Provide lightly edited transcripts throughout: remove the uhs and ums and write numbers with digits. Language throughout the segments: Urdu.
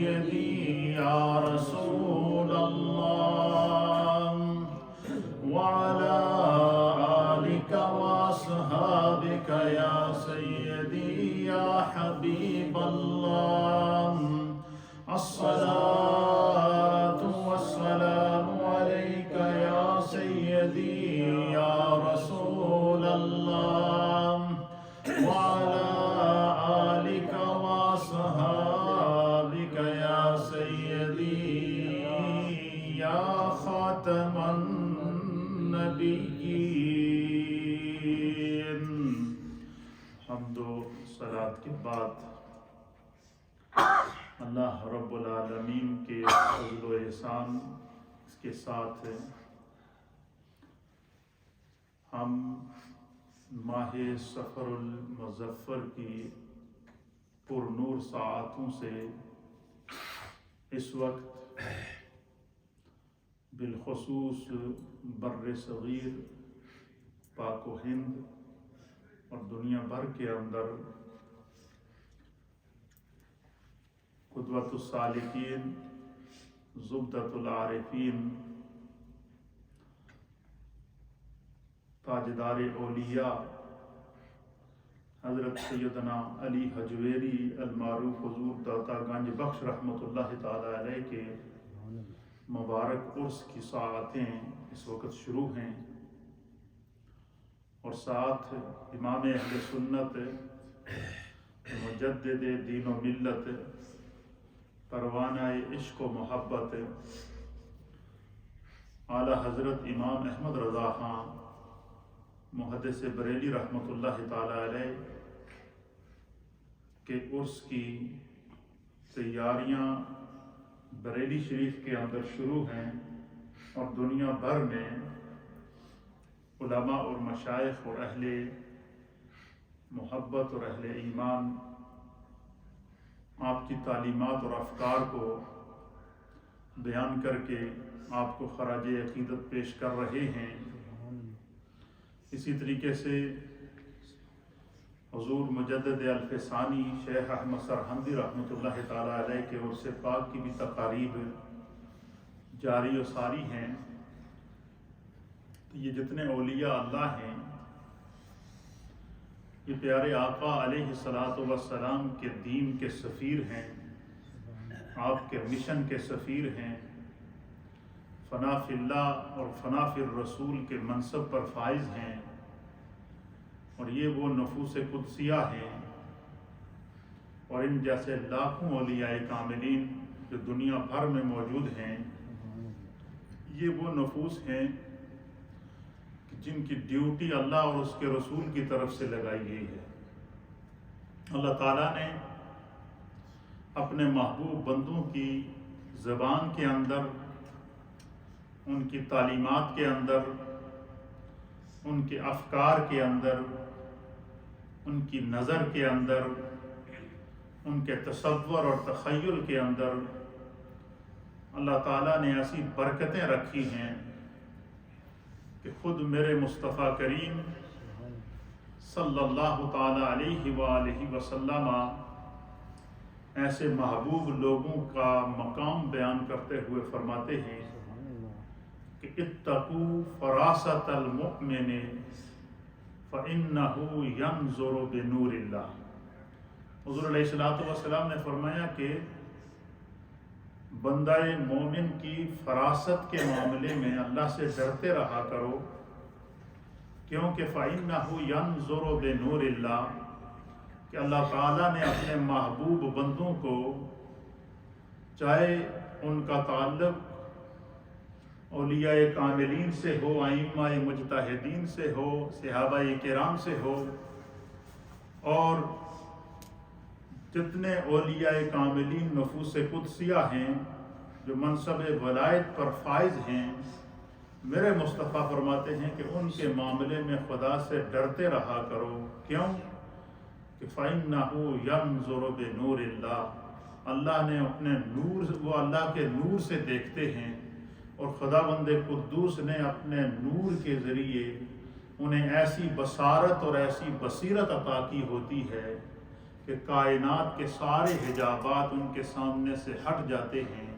سيدي يا رسول الله وعلى آلك وأصحابك يا سيدي يا حبيب الله الصلاة والسلام عليك يا سيدي يا رسول الله وعلى آلك وأصحابك يا سيدي يا خاتم النبيين. حمد و صلاة کے بعد اللہ رب العالمین کے فضل و احسان اس کے ساتھ ہے. ہم ماہ سفر المظفر کی پر نور ساعتوں سے اس وقت بالخصوص بر صغیر، پاک و ہند اور دنیا بھر کے اندر قدوۃ السالکین، زبدۃ العارفین، تاجدار اولیاء حضرت سیدنا علی حجویری المعروف حضور داتا گنج بخش رحمۃ اللہ تعالی علیہ کے مبارک عرس کی ساعتیں اس وقت شروع ہیں، اور ساتھ امام اہل سنت، مجدد دین و ملت، پروانہ عشق و محبت اعلیٰ حضرت امام احمد رضا خان محدث بریلی رحمۃ اللہ تعالی علیہ کے عرس کی تیاریاں بریلی شریف کے اندر شروع ہیں، اور دنیا بھر میں علماء اور مشائخ اور اہل محبت اور اہل ایمان آپ کی تعلیمات اور افکار کو بیان کر کے آپ کو خراج عقیدت پیش کر رہے ہیں. اسی طریقے سے حضور مجدد الف ثانی شیخ احمد سرہندی رحمۃ اللہ تعالی علیہ کے عرس پاک کی بھی تقاریب جاری و ساری ہیں. تو یہ جتنے اولیاء اللہ ہیں، یہ پیارے آقا علیہ الصلاۃ والسلام کے دین کے سفیر ہیں، آپ کے مشن کے سفیر ہیں، فنا فی اللہ اور فنا فی الرسول کے منصب پر فائز ہیں، اور یہ وہ نفوس قدسیہ ہیں. اور ان جیسے لاکھوں اولیاء کاملین جو دنیا بھر میں موجود ہیں، یہ وہ نفوس ہیں جن کی ڈیوٹی اللہ اور اس کے رسول کی طرف سے لگائی گئی ہے. اللہ تعالیٰ نے اپنے محبوب بندوں کی زبان کے اندر، ان کی تعلیمات کے اندر، ان کے افکار کے اندر، ان کی نظر کے اندر، ان کے تصور اور تخیل کے اندر اللہ تعالیٰ نے ایسی برکتیں رکھی ہیں کہ خود میرے مصطفیٰ کریم صلی اللہ تعالیٰ علیہ وآلہ وسلم ایسے محبوب لوگوں کا مقام بیان کرتے ہوئے فرماتے ہیں کہ اتقوا فراست المؤمن فإنہ ینظر بنور اللہ. حضور علیہ السلام نے فرمایا کہ بندہ مومن کی فراست کے معاملے میں اللہ سے ڈرتے رہا کرو، کیونکہ فإنہ ینظر بنور اللہ، کہ اللہ تعالیٰ نے اپنے محبوب بندوں کو، چاہے ان کا تعلق اولیاء کاملین سے ہو، ائمہ مجتہدین سے ہو، صحابہ کرام سے ہو، اور جتنے اولیاء کاملین نفوس قدسیہ ہیں جو منصب ولایت پر فائز ہیں، میرے مصطفیٰ فرماتے ہیں کہ ان کے معاملے میں خدا سے ڈرتے رہا کرو. کیوں؟ کہ فإنہ ینظر بنور اللہ، اللہ نے اپنے نور، وہ اللہ کے نور سے دیکھتے ہیں، اور خدا بند قدوس نے اپنے نور کے ذریعے انہیں ایسی بصارت اور ایسی بصیرت عطا کی ہوتی ہے کہ کائنات کے سارے حجابات ان کے سامنے سے ہٹ جاتے ہیں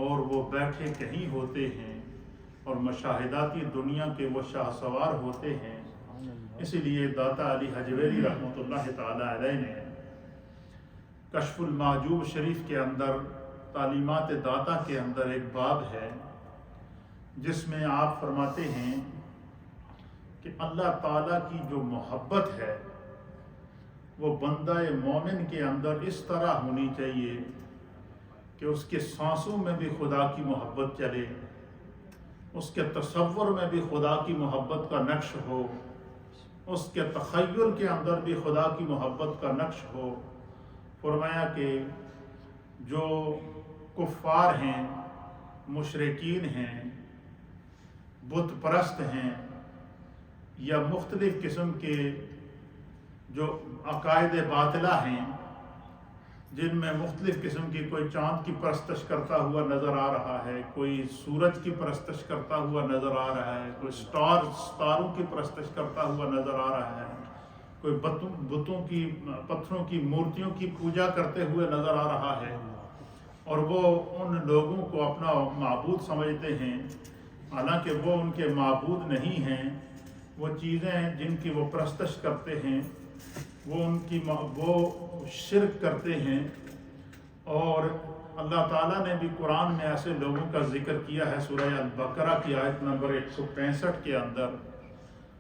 اور وہ بیٹھے کہیں ہوتے ہیں اور مشاہداتی دنیا کے وہ شاہ سوار ہوتے ہیں۔ اسی لیے داتا علی حجویری رحمۃ اللہ تعالی علیہ نے کشف المحجوب شریف کے اندر تعلیمات داتا کے اندر ایک باب ہے جس میں آپ فرماتے ہیں کہ اللہ تعالیٰ کی جو محبت ہے وہ بندہ مومن کے اندر اس طرح ہونی چاہیے کہ اس کے سانسوں میں بھی خدا کی محبت چلے، اس کے تصور میں بھی خدا کی محبت کا نقش ہو، اس کے تخیل کے اندر بھی خدا کی محبت کا نقش ہو۔ فرمایا کہ جو کفار ہیں، مشرکین ہیں، بت پرست ہیں، یا مختلف قسم کے جو عقائد باطلہ ہیں جن میں مختلف قسم کی کوئی چاند کی پرستش کرتا ہوا نظر آ رہا ہے، کوئی سورج کی پرستش کرتا ہوا نظر آ رہا ہے، کوئی ستاروں کی پرستش کرتا ہوا نظر آ رہا ہے، کوئی بتوں کی پتھروں کی مورتیوں کی پوجا کرتے ہوئے نظر آ رہا ہے، اور وہ ان لوگوں کو اپنا معبود سمجھتے ہیں، حالانکہ وہ ان کے معبود نہیں ہیں۔ وہ چیزیں جن کی وہ پرستش کرتے ہیں وہ شرک کرتے ہیں، اور اللہ تعالیٰ نے بھی قرآن میں ایسے لوگوں کا ذکر کیا ہے۔ سورہ البقرہ کی آیت نمبر 165 کے اندر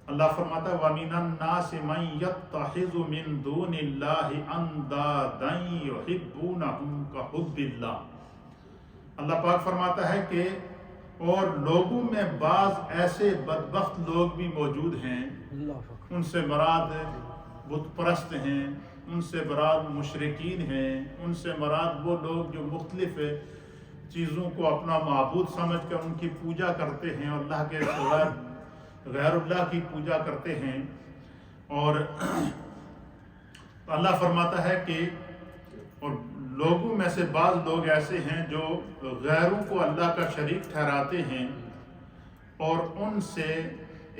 اللہ فرماتا ہے وَمِنَ النَّاسِ مَن يَتَّخِذُ مِن دُونِ اللَّهِ أَندَادًا يُحِبُّونَهُمْ كَحُبِّ اللَّهِ۔ اللہ پاک فرماتا ہے کہ اور لوگوں میں بعض ایسے بدبخت لوگ بھی موجود ہیں، ان سے مراد بت پرست ہیں، ان سے مراد مشرکین ہیں، ان سے مراد وہ لوگ جو مختلف چیزوں کو اپنا معبود سمجھ کر ان کی پوجا کرتے ہیں، اللہ کے سوا غیر اللہ کی پوجا کرتے ہیں۔ اور اللہ فرماتا ہے کہ اور لوگوں میں سے بعض لوگ ایسے ہیں جو غیروں کو اللہ کا شریک ٹھہراتے ہیں اور ان سے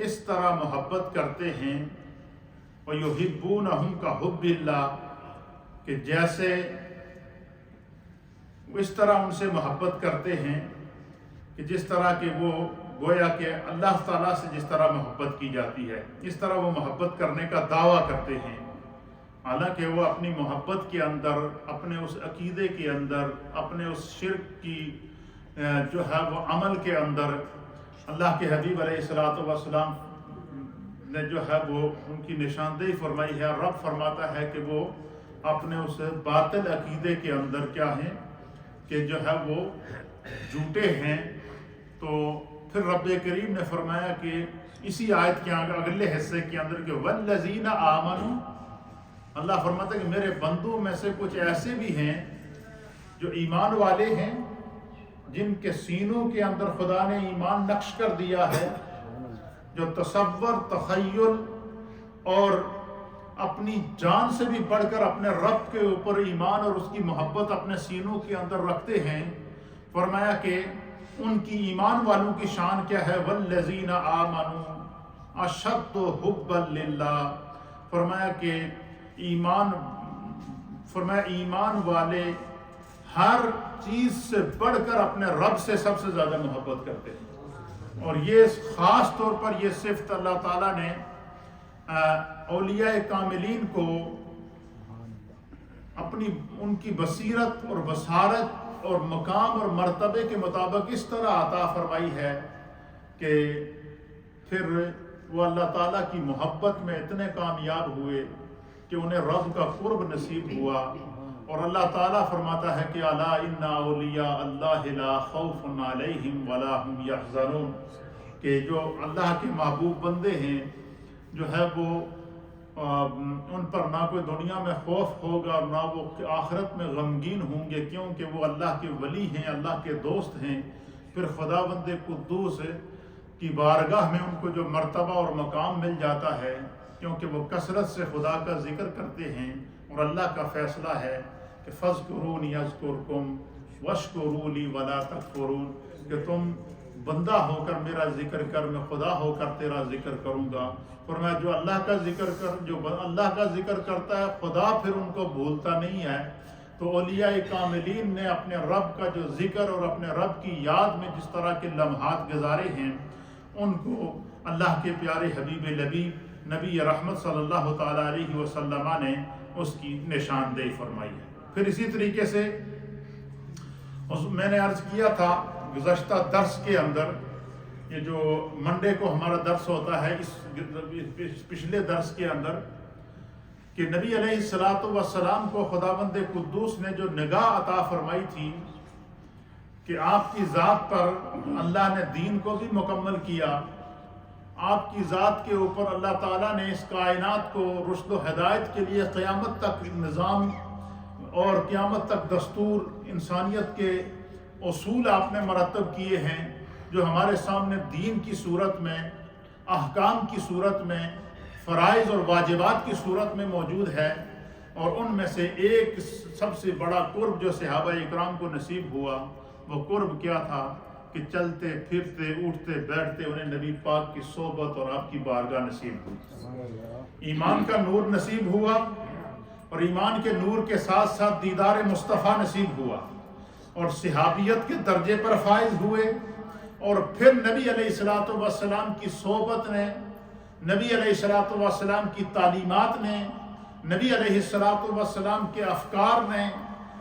اس طرح محبت کرتے ہیں وَيُحِبُّونَهُمْ كَحُبِّ اللَّهِ کہ جیسے اس طرح ان سے محبت کرتے ہیں کہ جس طرح کہ وہ گویا کہ اللہ تعالیٰ سے جس طرح محبت کی جاتی ہے، اس طرح وہ محبت کرنے کا دعویٰ کرتے ہیں، حالانکہ وہ اپنی محبت کے اندر، اپنے اس عقیدے کے اندر، اپنے اس شرک کی جو ہے وہ عمل کے اندر اللہ کے حبیب علیہ الصلوۃ والسلام نے جو ہے وہ ان کی نشاندہی فرمائی ہے۔ رب فرماتا ہے کہ وہ اپنے اس باطل عقیدے کے اندر کیا ہیں کہ جو ہے وہ جھوٹے ہیں۔ تو پھر رب کریم نے فرمایا کہ اسی آیت کے اگلے حصے کے اندر کہ والذین آمنوا، اللہ فرماتا ہے کہ میرے بندوں میں سے کچھ ایسے بھی ہیں جو ایمان والے ہیں، جن کے سینوں کے اندر خدا نے ایمان نقش کر دیا ہے، جو تصور، تخیل اور اپنی جان سے بھی بڑھ کر اپنے رب کے اوپر ایمان اور اس کی محبت اپنے سینوں کے اندر رکھتے ہیں۔ فرمایا کہ ان کی ایمان والوں کی شان کیا ہے، والذین آمنوا اشد حبا للہ، فرمایا کہ ایمان والے ہر چیز سے بڑھ کر اپنے رب سے سب سے زیادہ محبت کرتے ہیں۔ اور یہ خاص طور پر یہ صفت اللہ تعالیٰ نے اولیاء کاملین کو اپنی ان کی بصیرت اور بصارت اور مقام اور مرتبے کے مطابق اس طرح عطا فرمائی ہے کہ پھر وہ اللہ تعالیٰ کی محبت میں اتنے کامیاب ہوئے کہ انہیں رب کا قرب نصیب ہوا۔ اور اللہ تعالیٰ فرماتا ہے کہ الا ان اولیاء اللہ لا خوف علیہم ولا هم یحزنون، کہ جو اللہ کے محبوب بندے ہیں جو ہے وہ ان پر نہ کوئی دنیا میں خوف ہوگا اور نہ وہ آخرت میں غمگین ہوں گے، کیونکہ وہ اللہ کے ولی ہیں، اللہ کے دوست ہیں۔ پھر خداوند قدوس کی بارگاہ میں ان کو جو مرتبہ اور مقام مل جاتا ہے، کیونکہ وہ کثرت سے خدا کا ذکر کرتے ہیں، اور اللہ کا فیصلہ ہے کہ فاذکرونی اذکرکم واشکروا لی ولا تکفرون، کہ تم بندہ ہو کر میرا ذکر کر، میں خدا ہو کر تیرا ذکر کروں گا۔ فرمایا جو اللہ کا ذکر کرتا ہے خدا پھر ان کو بھولتا نہیں ہے۔ تو اولیاء کاملین نے اپنے رب کا جو ذکر اور اپنے رب کی یاد میں جس طرح کے لمحات گزارے ہیں، ان کو اللہ کے پیارے حبیب لبیب نبی رحمت صلی اللہ تعالیٰ علیہ وسلم نے اس کی نشاندہی فرمائی ہے۔ پھر اسی طریقے سے میں نے عرض کیا تھا گزشتہ درس کے اندر، یہ جو منڈے کو ہمارا درس ہوتا ہے، اس پچھلے درس کے اندر، کہ نبی علیہ السلام کو خداوند قدوس نے جو نگاہ عطا فرمائی تھی کہ آپ کی ذات پر اللہ نے دین کو بھی مکمل کیا، آپ کی ذات کے اوپر اللہ تعالیٰ نے اس کائنات کو رشد و ہدایت کے لیے قیامت تک نظام اور قیامت تک دستور انسانیت کے اصول آپ نے مرتب کیے ہیں، جو ہمارے سامنے دین کی صورت میں، احکام کی صورت میں، فرائض اور واجبات کی صورت میں موجود ہے۔ اور ان میں سے ایک سب سے بڑا قرب جو صحابہ اکرام کو نصیب ہوا، وہ قرب کیا تھا کہ چلتے پھرتے اٹھتے بیٹھتے انہیں نبی پاک کی صحبت اور آپ کی بارگاہ نصیب ہوئی۔ ایمان کا نور نصیب ہوا، اور ایمان کے نور کے ساتھ ساتھ دیدار مصطفیٰ نصیب ہوا، اور صحابیت کے درجے پر فائز ہوئے۔ اور پھر نبی علیہ السلام کی صحبت نے، نبی علیہ السلام کی تعلیمات نے، نبی علیہ السلام کے افکار نے،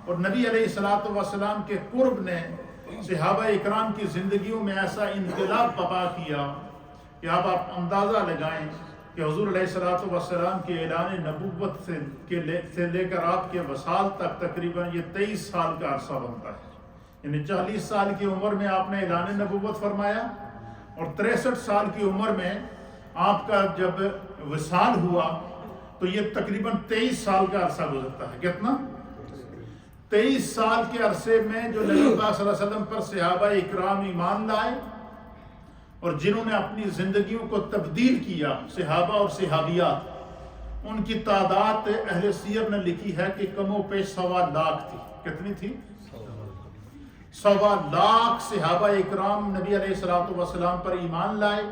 اور نبی علیہ السلام کے قرب نے صحابہ اکرام کی زندگیوں میں ایسا انقلاب برپا کیا کہ اب آپ اندازہ لگائیں کہ حضور علیہ السلام کے اعلان نبوت سے لے کر آپ کے وصال تک تقریباً یہ 23 سال کا عرصہ بنتا ہے۔ یعنی 40 سال کی عمر میں آپ نے اعلان نبوت فرمایا، اور 63 سال کی عمر میں آپ کا جب وصال ہوا تو یہ تقریباً 23 سال کا عرصہ گزرتا ہے۔ کتنا؟ 23 سال کے عرصے میں جو نبی پاک صلی اللہ علیہ وسلم پر صحابہ اکرام ایمان لائے اور جنہوں نے اپنی زندگیوں کو تبدیل کیا، صحابہ اور صحابیات، ان کی تعداد اہل سیر نے لکھی ہے کہ کم و بیش 1.25 لاکھ تھی۔ کتنی تھی؟ 1.25 لاکھ صحابہ اکرام نبی علیہ السلام پر ایمان لائے،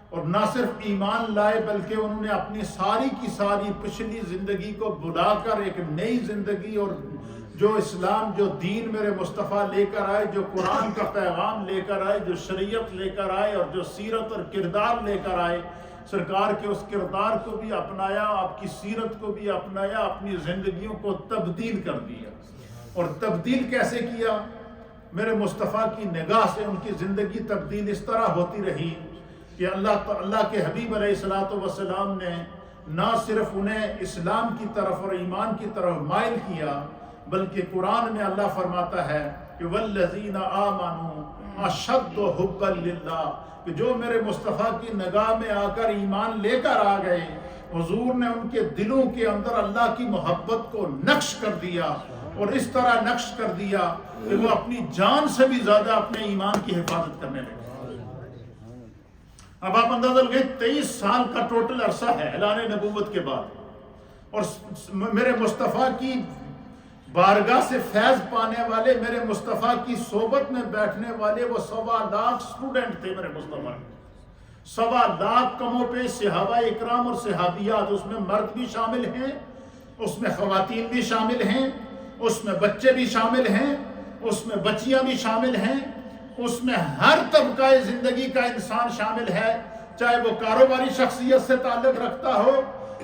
اور نہ صرف ایمان لائے بلکہ انہوں نے اپنی ساری کی ساری پچھلی زندگی کو بلا کر ایک نئی زندگی، اور جو اسلام، جو دین میرے مصطفیٰ لے کر آئے، جو قرآن کا پیغام لے کر آئے، جو شریعت لے کر آئے، اور جو سیرت اور کردار لے کر آئے، سرکار کے اس کردار کو بھی اپنایا، آپ کی سیرت کو بھی اپنایا، اپنی زندگیوں کو تبدیل کر دیا۔ اور تبدیل کیسے کیا؟ میرے مصطفیٰ کی نگاہ سے ان کی زندگی تبدیل اس طرح ہوتی رہی کہ اللہ کے حبیب علیہ السلام نے نہ صرف انہیں اسلام کی طرف اور ایمان کی طرف مائل کیا، بلکہ قرآن میں اللہ فرماتا ہے کہ والذین آمنوا اشد حبا للہ، کہ جو میرے مصطفیٰ کی نگاہ میں آ کر ایمان لے کر آ گئے، حضور نے ان کے دلوں کے اندر اللہ کی محبت کو نقش کر دیا، اور اس طرح نقش کر دیا کہ وہ اپنی جان سے بھی زیادہ اپنے ایمان کی حفاظت کرنے لگے۔ اب آپ اندازہ لگائیں 23 سال کا ٹوٹل عرصہ ہے اعلان نبوت کے بعد، اور میرے مصطفیٰ کی بارگاہ سے فیض پانے والے، میرے مصطفیٰ کی صحبت میں بیٹھنے والے وہ 1.25 لاکھ سٹوڈنٹ تھے میرے مصطفیٰ کے۔ 1.25 لاکھ کم و بیش صحابہ اکرام اور صحابیات، اس میں مرد بھی شامل ہیں، اس میں خواتین بھی شامل ہیں، اس میں بچے بھی شامل ہیں، اس میں بچیاں بھی شامل ہیں، اس میں ہر طبقہ زندگی کا انسان شامل ہے، چاہے وہ کاروباری شخصیت سے تعلق رکھتا ہو،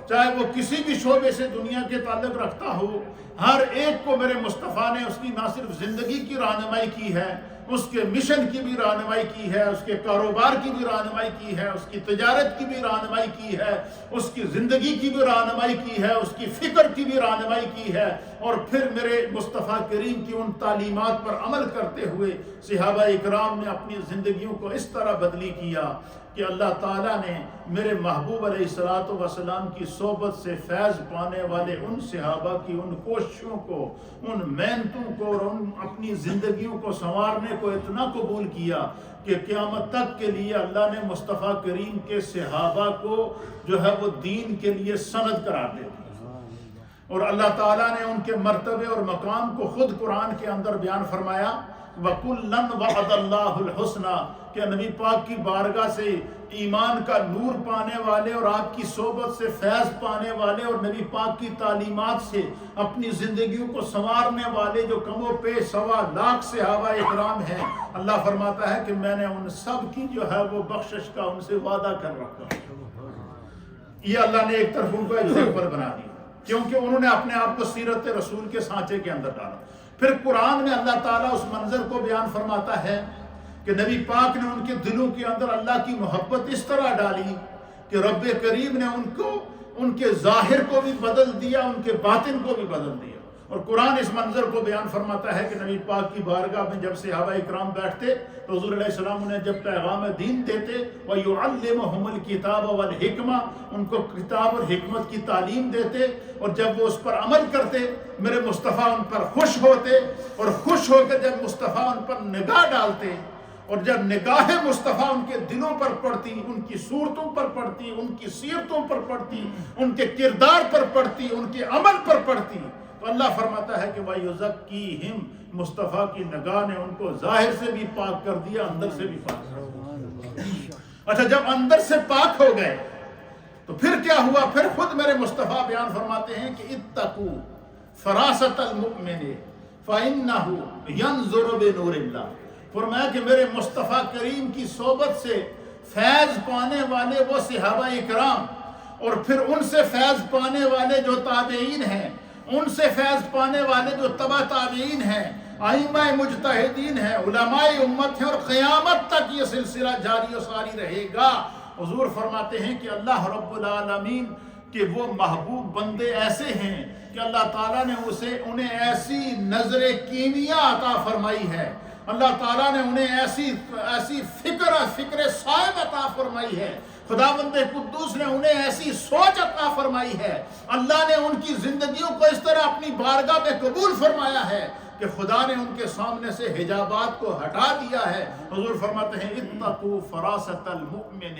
چاہے وہ کسی بھی شعبے سے دنیا کے تعلق رکھتا ہو، ہر ایک کو میرے مصطفیٰ نے اس کی نہ صرف زندگی کی رہنمائی کی ہے، اس کے مشن کی بھی رہنمائی کی ہے، اس کے کاروبار کی بھی رہنمائی کی ہے، اس کی تجارت کی بھی رہنمائی کی ہے، اس کی زندگی کی بھی رہنمائی کی ہے، اس کی فکر کی بھی رہنمائی کی ہے۔ اور پھر میرے مصطفیٰ کریم کی ان تعلیمات پر عمل کرتے ہوئے صحابہ اکرام نے اپنی زندگیوں کو اس طرح بدلی کیا کہ اللہ تعالیٰ نے میرے محبوب علیہ السلام کی صحبت سے فیض پانے والے ان صحابہ کی ان کوششوں کو، ان محنتوں کو، اور ان اپنی زندگیوں کو سنوارنے کو اتنا قبول کیا کہ قیامت تک کے لیے اللہ نے مصطفیٰ کریم کے صحابہ کو جو ہے وہ دین کے لیے سند قرار دے دیا، اور اللہ تعالیٰ نے ان کے مرتبے اور مقام کو خود قرآن کے اندر بیان فرمایا وَكُلًّا وَعَدَ اللَّهُ الْحُسْنَى کہ نبی پاک کی بارگاہ سے ایمان کا نور پانے والے اور آپ کی صحبت سے فیض پانے والے اور نبی پاک کی تعلیمات سے اپنی زندگیوں کو سنوارنے والے جو کم و بیش 1.25 لاکھ صحابہ اکرام ہیں، اللہ فرماتا ہے کہ میں نے ان سب کی جو ہے وہ بخشش کا ان سے وعدہ کر رکھا۔ یہ اللہ نے ایک طرف ان کو ایگزامپل بنا دیا کیونکہ انہوں نے اپنے آپ کو سیرت رسول کے سانچے کے اندر ڈالا۔ پھر قرآن میں اللہ تعالیٰ اس منظر کو بیان فرماتا ہے کہ نبی پاک نے ان کے دلوں کے اندر اللہ کی محبت اس طرح ڈالی کہ رب کریم نے ان کے ظاہر کو بھی بدل دیا، ان کے باطن کو بھی بدل دیا۔ اور قرآن اس منظر کو بیان فرماتا ہے کہ نبی پاک کی بارگاہ میں جب صحابہ اکرام بیٹھتے تو حضور علیہ السلام انہیں جب پیغام دین دیتے وَيُعَلِّمُهُمُ الْكِتَابَ وَالْحِكْمَةَ ان کو کتاب اور حکمت کی تعلیم دیتے، اور جب وہ اس پر عمل کرتے میرے مصطفیٰ ان پر خوش ہوتے، اور خوش ہو کر جب مصطفیٰ ان پر نگاہ ڈالتے اور جب نگاہ مصطفیٰ ان کے دلوں پر پڑتی، ان کی صورتوں پر پڑتی، ان کی سیرتوں پر پڑتی، ان کے کردار پر پڑتی، ان کے عمل پر پڑتی، تو اللہ فرماتا ہے کہ وَيُزَكِّيهِمْ مصطفیٰ کی نگاہ نے ان کو ظاہر سے بھی پاک کر دیا، اندر سے بھی پاک کر دیا۔ اچھا جب اندر سے پاک ہو گئے تو پھر کیا ہوا؟ پھر خود میرے مصطفیٰ بیان فرماتے ہیں کہ اتقوا فراست المؤمن فإنه ينظر بنور اللہ۔ فرمایا کہ میرے مصطفیٰ کریم کی صحبت سے فیض پانے والے وہ صحابہ اکرام، اور پھر ان سے فیض پانے والے جو تابعین ہیں، ان سے فیض پانے والے جو تبع تابعین ہیں، ائمہ مجتہدین ہیں، علماء امت ہیں، اور قیامت تک یہ سلسلہ جاری و ساری رہے گا۔ حضور فرماتے ہیں کہ اللہ رب العالمین کہ وہ محبوب بندے ایسے ہیں کہ اللہ تعالیٰ نے انہیں ایسی نظر کیمیا عطا فرمائی ہے، اللہ تعالیٰ نے انہیں ایسی فکر صائب عطا فرمائی ہے، خداوند قدوس نے انہیں ایسی سوچ عطا فرمائی ہے، اللہ نے ان کی زندگیوں کو اس طرح اپنی بارگاہ میں قبول فرمایا ہے کہ خدا نے ان کے سامنے سے حجابات کو ہٹا دیا ہے۔ حضور فرماتے ہیں اتقوا فراست المؤمن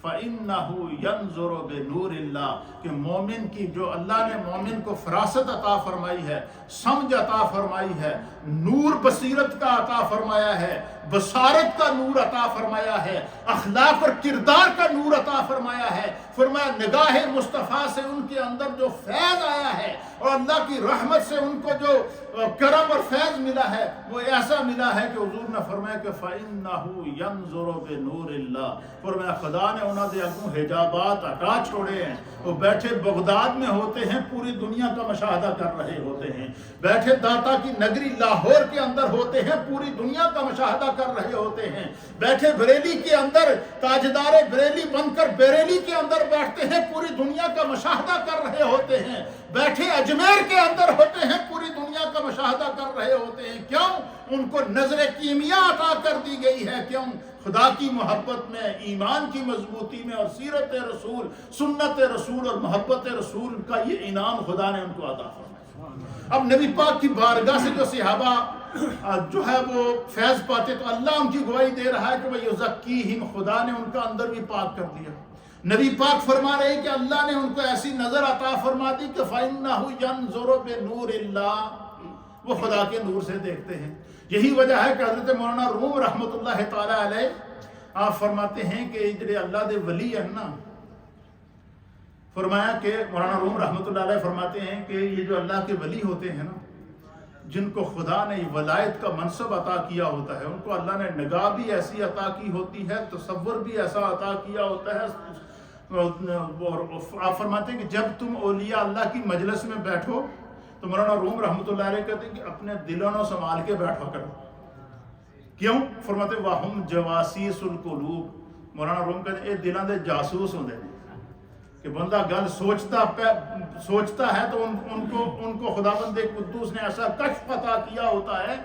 فَإِنَّهُ يَنظُرُ بِنُورِ اللَّهِ کہ مومن کی جو اللہ نے مومن کو فراست عطا فرمائی ہے، سمجھ عطا فرمائی ہے، نور بصیرت کا عطا فرمایا ہے، بصارت کا نور عطا فرمایا ہے، اخلاق اور کردار کا نور عطا فرمایا ہے۔ فرمایا نگاہ مصطفیٰ سے ان کے اندر جو فیض آیا ہے اور اللہ کی رحمت سے ان کو جو کرم اور فیض ملا ہے وہ ایسا ملا ہے کہ حضور نے فرمایا کہ فَإِنَّهُ يَنظُرُ بِنُورِ اللَّهِ۔ فرمایا خدا نے انہوں نے اگوں حجابات ہٹا چھوڑے ہیں، وہ بیٹھے بغداد میں ہوتے ہیں، پوری دنیا کا مشاہدہ کر رہے ہوتے ہیں، بیٹھے داتا کی نگری لاہور کے اندر ہوتے ہیں، پوری دنیا کا مشاہدہ کر رہے ہوتے ہیں، بیٹھے بریلی کے اندر تاجدار بریلی بن کر بریلی کے اندر بیٹھتے ہیں، پوری دنیا کا مشاہدہ کر رہے ہوتے ہیں، بیٹھے اجمیر کے اندر ہوتے ہیں، پوری دنیا کا مشاہدہ کر رہے ہوتے ہیں۔ کیوں؟ ان کو نظر کیمیا عطا کر دی گئی ہے۔ کیوں؟ خدا کی محبت میں، ایمان کی مضبوطی میں، اور سیرت رسول، سنت رسول اور محبت رسول کا یہ انعام خدا نے ان کو عطا فرمایا۔ اب نبی پاک کی بارگاہ سے جو صحابہ جو ہے وہ فیض پاتے تو اللہ ان کی گواہی دے رہا ہے کہ وَيُزَكِّيهِمْ خدا نے ان کا اندر بھی پاک کر دیا۔ نبی پاک فرما رہے ہیں کہ اللہ نے ان کو ایسی نظر عطا فرما دی کہ فَإِنَّهُ يَنظُرُ بِنُورِ اللَّهِ وہ خدا کے نور سے دیکھتے ہیں۔ یہی وجہ ہے کہ حضرت مولانا روم رحمۃ اللہ تعالی علیہ آپ فرماتے ہیں کہ جڑے اللہ دے ولی ہیں نا، فرمایا کہ مولانا روم رحمۃ اللہ علیہ فرماتے ہیں کہ یہ جو اللہ کے ولی ہوتے ہیں نا، جن کو خدا نے ولایت کا منصب عطا کیا ہوتا ہے، ان کو اللہ نے نگاہ بھی ایسی عطا کی ہوتی ہے، تصور بھی ایسا عطا کیا ہوتا ہے۔ اور آپ فرماتے ہیں کہ جب تم اولیاء اللہ کی مجلس میں بیٹھو تو مولانا روم رحمۃ اللہ علیہ کہتے ہیں کہ اپنے دلوں کو سنبھال کے بیٹھا کرو۔ کیوں؟ فرماتے ہیں وَهُمْ جَوَاسِيسُ الْقُلُوبِ مولانا روم کہتے ہیں یہ دلوں دے جاسوس ہوندے ہیں کہ بندہ گل سوچتا ہے تو ان کو خداوند قدوس نے ایسا کشف عطا کیا ہوتا ہے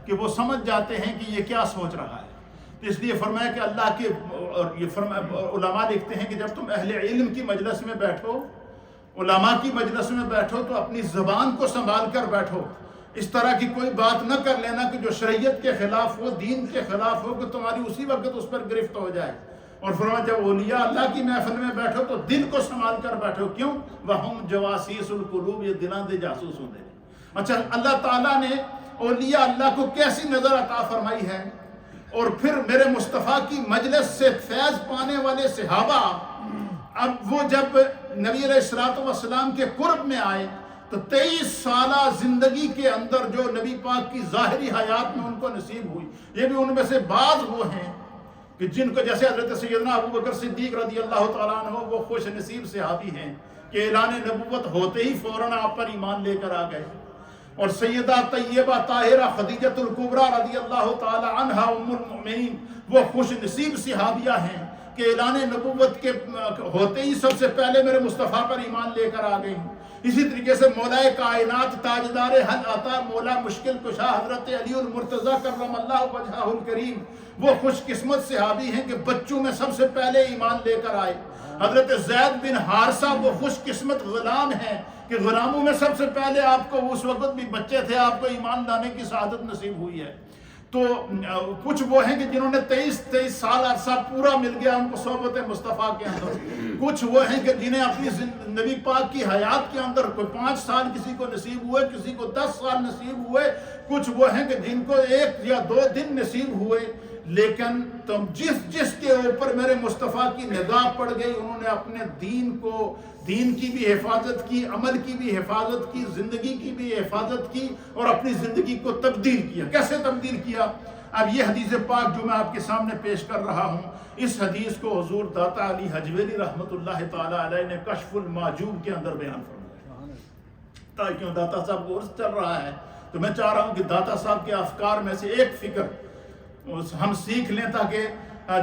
کہ وہ سمجھ جاتے ہیں کہ یہ کیا سوچ رہا ہے۔ تو اس لیے فرمایا کہ اللہ کے علماء لکھتے ہیں کہ جب تم اہل علم کی مجلس میں بیٹھو، علماء کی مجلس میں بیٹھو تو اپنی زبان کو سنبھال کر بیٹھو، اس طرح کی کوئی بات نہ کر لینا کہ جو شریعت کے خلاف ہو، دین کے خلاف ہو، کہ تمہاری اسی وقت اس پر گرفت ہو جائے۔ اور فرمایا جب اولیاء اللہ کی محفل میں بیٹھو تو دل کو سنبھال کر بیٹھو۔ کیوں؟ وَهُمْ جَوَاسِيسُ الْقُلُوبِ یہ دلاں دے جاسوس ہوندے ہیں۔ اچھا اللہ تعالیٰ نے اولیاء اللہ کو کیسی نظر عطا فرمائی ہے، اور پھر میرے مصطفیٰ کی مجلس سے فیض پانے والے صحابہ، اب وہ جب نبی علیہ السلام کے قرب میں آئے تو 23 سالہ زندگی کے اندر جو نبی پاک کی ظاہری حیات میں ان کو نصیب ہوئی، یہ بھی ان میں سے بعض وہ ہیں کہ جن کو، جیسے حضرت سیدنا ابو بکر صدیق رضی اللہ تعالیٰ عنہ، وہ خوش نصیب صحابی ہیں کہ اعلان نبوت ہوتے ہی فوراً آپ پر ایمان لے کر آ گئے، اور سیدہ طیبہ طاہرہ خدیجۃ الکبریٰ رضی اللہ تعالی عنہا ام المؤمنین، وہ خوش نصیب صحابیہ ہیں کہ اعلان نبوت کے ہوتے ہی سب سے پہلے میرے مصطفیٰ پر ایمان لے کر آ گئی۔ اسی طریقے سے مولا کائنات تاجدار حل عطا مولا مشکل کشا حضرت علی المرتضیٰ کرم اللہ وجہہ الکریم، وہ خوش قسمت صحابی ہیں کہ بچوں میں سب سے پہلے ایمان لے کر آئے۔ حضرت زید بن حارثہ وہ خوش قسمت غلام ہیں کہ غلاموں میں سب سے پہلے آپ کو، اس وقت بھی بچے تھے، آپ کو ایمان لانے کی سعادت نصیب ہوئی ہے۔ تو کچھ وہ ہیں کہ جنہوں نے 23 سال عرصہ پورا مل گیا ان کو صحبت مصطفیٰ کے اندر، کچھ وہ ہیں کہ جنہیں اپنی نبی پاک کی حیات کے اندر کوئی 5 سال کسی کو نصیب ہوئے، کسی کو 10 سال نصیب ہوئے، کچھ وہ ہیں کہ جن کو 1 یا 2 دن نصیب ہوئے، لیکن تم جس کے اوپر میرے مصطفیٰ کی نگاہ پڑ گئی، انہوں نے اپنے دین کی بھی حفاظت کی، عمل کی بھی حفاظت کی، زندگی کی بھی حفاظت کی، اور اپنی زندگی کو تبدیل کیا۔ کیسے تبدیل کیا؟ اب یہ حدیث پاک جو میں آپ کے سامنے پیش کر رہا ہوں، اس حدیث کو حضور داتا علی حجویری رحمۃ اللہ تعالی علیہ نے کشف المعجوب کے اندر بیان فرمایا۔ تاکہ داتا صاحب کو عرص چل رہا ہے تو میں چاہ رہا ہوں کہ داتا صاحب کے افکار میں سے ایک فکر ہم سیکھ لیں، تاکہ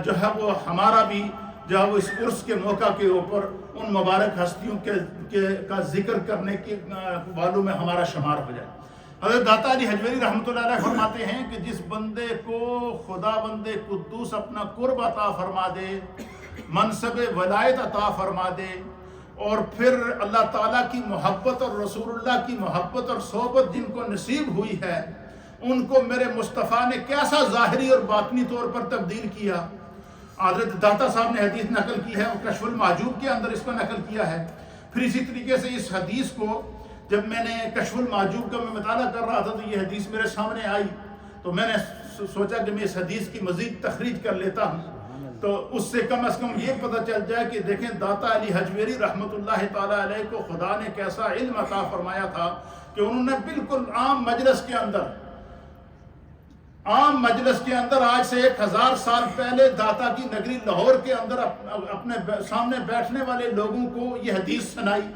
جو ہے وہ ہمارا بھی جو ہے وہ اس عرس کے موقع کے اوپر ان مبارک ہستیوں کا ذکر کرنے کے والوں میں ہمارا شمار ہو جائے۔ حضرت داتا علی حجویری رحمۃ اللہ علیہ فرماتے ہیں کہ جس بندے کو خدا بند قدوس اپنا قرب عطا فرما دے، منصب ولایت عطا فرما دے، اور پھر اللہ تعالیٰ کی محبت اور رسول اللہ کی محبت اور صحبت جن کو نصیب ہوئی ہے، ان کو میرے مصطفیٰ نے کیسا ظاہری اور باطنی طور پر تبدیل کیا۔ حضرت داتا صاحب نے حدیث نقل کی ہے اور کشف المعجوب کے اندر اس کو نقل کیا ہے۔ پھر اسی طریقے سے اس حدیث کو جب میں نے کشف المعجوب کا میں مطالعہ کر رہا تھا تو یہ حدیث میرے سامنے آئی، تو میں نے سوچا کہ میں اس حدیث کی مزید تخریج کر لیتا ہوں، تو اس سے کم از کم یہ پتہ چل جائے کہ دیکھیں داتا علی حجویری رحمۃ اللہ تعالی علیہ کو خدا نے کیسا علم عطا فرمایا تھا کہ انہوں نے بالکل عام مجلس کے اندر آج سے 1000 سال پہلے داتا کی نگری لاہور کے اندر اپنے سامنے بیٹھنے والے لوگوں کو یہ حدیث سنائی۔